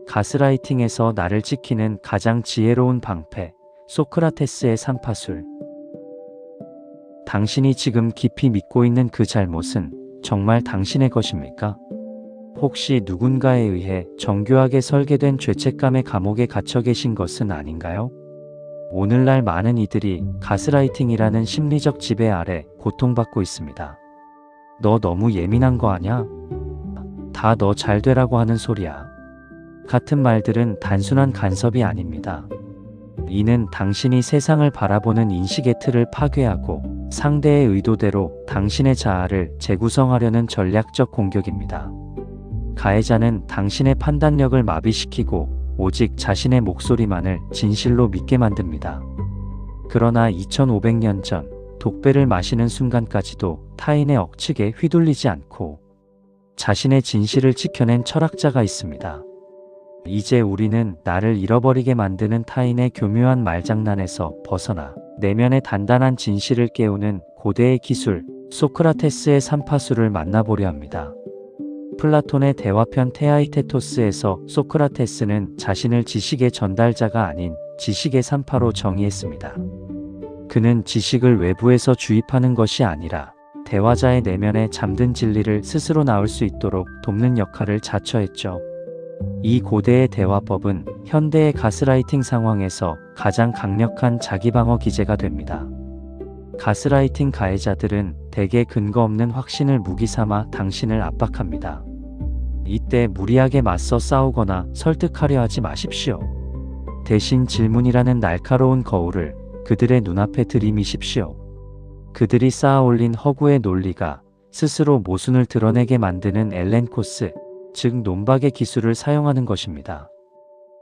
가스라이팅에서 나를 지키는 가장 지혜로운 방패, 소크라테스의 삼파술. 당신이 지금 깊이 믿고 있는 그 잘못은 정말 당신의 것입니까? 혹시 누군가에 의해 정교하게 설계된 죄책감의 감옥에 갇혀 계신 것은 아닌가요? 오늘날 많은 이들이 가스라이팅이라는 심리적 지배 아래 고통받고 있습니다. 너 너무 예민한 거 아냐? 다 너 잘 되라고 하는 소리야. 같은 말들은 단순한 간섭이 아닙니다. 이는 당신이 세상을 바라보는 인식의 틀을 파괴하고 상대의 의도대로 당신의 자아를 재구성하려는 전략적 공격입니다. 가해자는 당신의 판단력을 마비시키고 오직 자신의 목소리만을 진실로 믿게 만듭니다. 그러나 2500년 전 독배를 마시는 순간까지도 타인의 억측에 휘둘리지 않고 자신의 진실을 지켜낸 철학자가 있습니다. 이제 우리는 나를 잃어버리게 만드는 타인의 교묘한 말장난에서 벗어나 내면의 단단한 진실을 깨우는 고대의 기술, 소크라테스의 삼파술을 만나보려 합니다. 플라톤의 대화편 테아이테토스에서 소크라테스는 자신을 지식의 전달자가 아닌 지식의 삼파로 정의했습니다. 그는 지식을 외부에서 주입하는 것이 아니라 대화자의 내면에 잠든 진리를 스스로 나올 수 있도록 돕는 역할을 자처했죠. 이 고대의 대화법은 현대의 가스라이팅 상황에서 가장 강력한 자기방어 기제가 됩니다. 가스라이팅 가해자들은 대개 근거 없는 확신을 무기 삼아 당신을 압박합니다. 이때 무리하게 맞서 싸우거나 설득하려 하지 마십시오. 대신 질문이라는 날카로운 거울을 그들의 눈앞에 들이미십시오. 그들이 쌓아올린 허구의 논리가 스스로 모순을 드러내게 만드는 엘렌코스, 즉 논박의 기술을 사용하는 것입니다.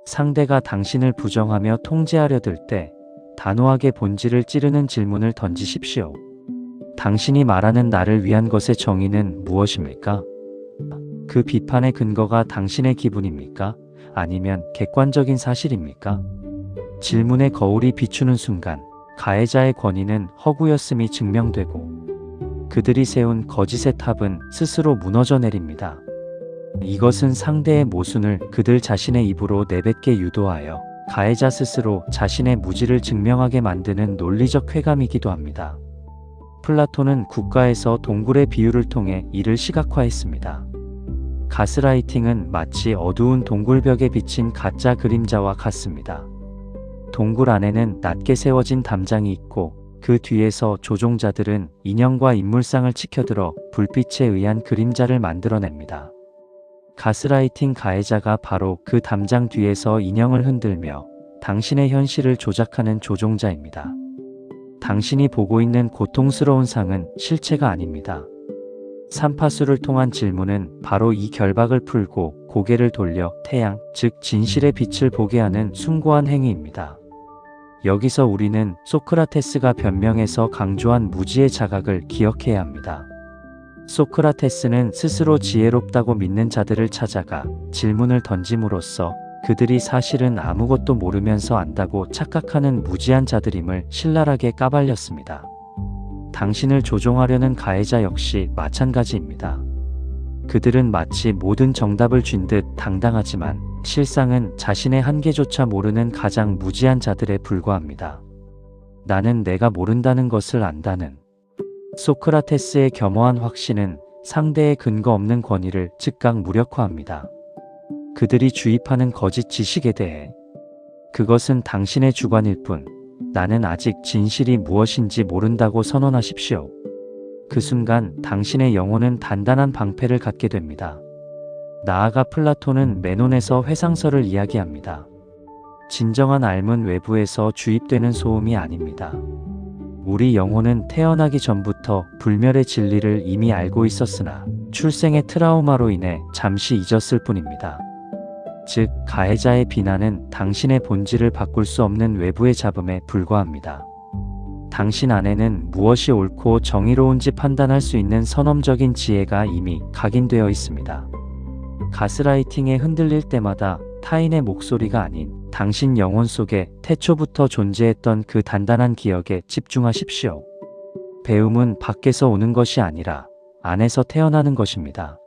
상대가 당신을 부정하며 통제하려 들 때 단호하게 본질을 찌르는 질문을 던지십시오. 당신이 말하는 나를 위한 것의 정의는 무엇입니까? 그 비판의 근거가 당신의 기분입니까? 아니면 객관적인 사실입니까? 질문의 거울이 비추는 순간 가해자의 권위는 허구였음이 증명되고 그들이 세운 거짓의 탑은 스스로 무너져 내립니다. 이것은 상대의 모순을 그들 자신의 입으로 내뱉게 유도하여 가해자 스스로 자신의 무지를 증명하게 만드는 논리적 쾌감이기도 합니다. 플라톤은 국가에서 동굴의 비유를 통해 이를 시각화했습니다. 가스라이팅은 마치 어두운 동굴벽에 비친 가짜 그림자와 같습니다. 동굴 안에는 낮게 세워진 담장이 있고 그 뒤에서 조종자들은 인형과 인물상을 치켜들어 불빛에 의한 그림자를 만들어냅니다. 가스라이팅 가해자가 바로 그 담장 뒤에서 인형을 흔들며 당신의 현실을 조작하는 조종자입니다. 당신이 보고 있는 고통스러운 상은 실체가 아닙니다. 삼파수를 통한 질문은 바로 이 결박을 풀고 고개를 돌려 태양, 즉 진실의 빛을 보게 하는 숭고한 행위입니다. 여기서 우리는 소크라테스가 변명에서 강조한 무지의 자각을 기억해야 합니다. 소크라테스는 스스로 지혜롭다고 믿는 자들을 찾아가 질문을 던짐으로써 그들이 사실은 아무것도 모르면서 안다고 착각하는 무지한 자들임을 신랄하게 까발렸습니다. 당신을 조종하려는 가해자 역시 마찬가지입니다. 그들은 마치 모든 정답을 쥔 듯 당당하지만 실상은 자신의 한계조차 모르는 가장 무지한 자들에 불과합니다. 나는 내가 모른다는 것을 안다는 소크라테스의 겸허한 확신은 상대의 근거 없는 권위를 즉각 무력화합니다. 그들이 주입하는 거짓 지식에 대해 그것은 당신의 주관일 뿐 나는 아직 진실이 무엇인지 모른다고 선언하십시오. 그 순간 당신의 영혼은 단단한 방패를 갖게 됩니다. 나아가 플라톤은 메논에서 회상설을 이야기합니다. 진정한 삶은 외부에서 주입되는 소음이 아닙니다. 우리 영혼은 태어나기 전부터 불멸의 진리를 이미 알고 있었으나 출생의 트라우마로 인해 잠시 잊었을 뿐입니다. 즉, 가해자의 비난은 당신의 본질을 바꿀 수 없는 외부의 잡음에 불과합니다. 당신 안에는 무엇이 옳고 정의로운지 판단할 수 있는 선험적인 지혜가 이미 각인되어 있습니다. 가스라이팅에 흔들릴 때마다 타인의 목소리가 아닌 당신 영혼 속에 태초부터 존재했던 그 단단한 기억에 집중하십시오. 배움은 밖에서 오는 것이 아니라 안에서 태어나는 것입니다.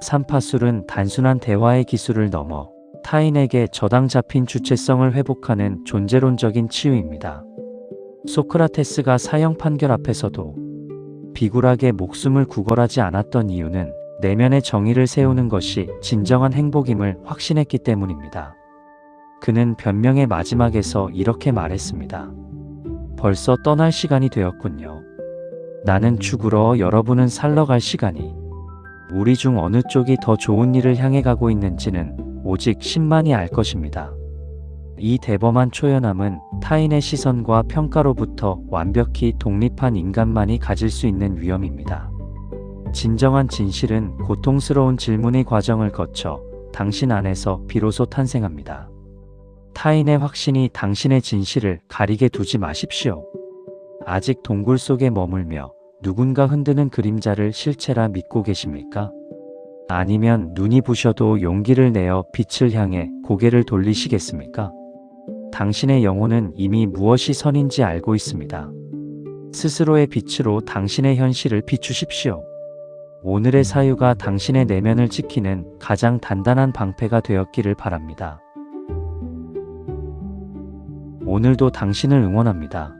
삼파술은 단순한 대화의 기술을 넘어 타인에게 저당 잡힌 주체성을 회복하는 존재론적인 치유입니다. 소크라테스가 사형 판결 앞에서도 비굴하게 목숨을 구걸하지 않았던 이유는 내면의 정의를 세우는 것이 진정한 행복임을 확신했기 때문입니다. 그는 변명의 마지막에서 이렇게 말했습니다. 벌써 떠날 시간이 되었군요. 나는 죽으러 여러분은 살러 갈 시간이. 우리 중 어느 쪽이 더 좋은 일을 향해 가고 있는지는 오직 신만이 알 것입니다. 이 대범한 초연함은 타인의 시선과 평가로부터 완벽히 독립한 인간만이 가질 수 있는 위엄입니다. 진정한 진실은 고통스러운 질문의 과정을 거쳐 당신 안에서 비로소 탄생합니다. 타인의 확신이 당신의 진실을 가리게 두지 마십시오. 아직 동굴 속에 머물며 누군가 흔드는 그림자를 실체라 믿고 계십니까? 아니면 눈이 부셔도 용기를 내어 빛을 향해 고개를 돌리시겠습니까? 당신의 영혼은 이미 무엇이 선인지 알고 있습니다. 스스로의 빛으로 당신의 현실을 비추십시오. 오늘의 사유가 당신의 내면을 지키는 가장 단단한 방패가 되었기를 바랍니다. 오늘도 당신을 응원합니다.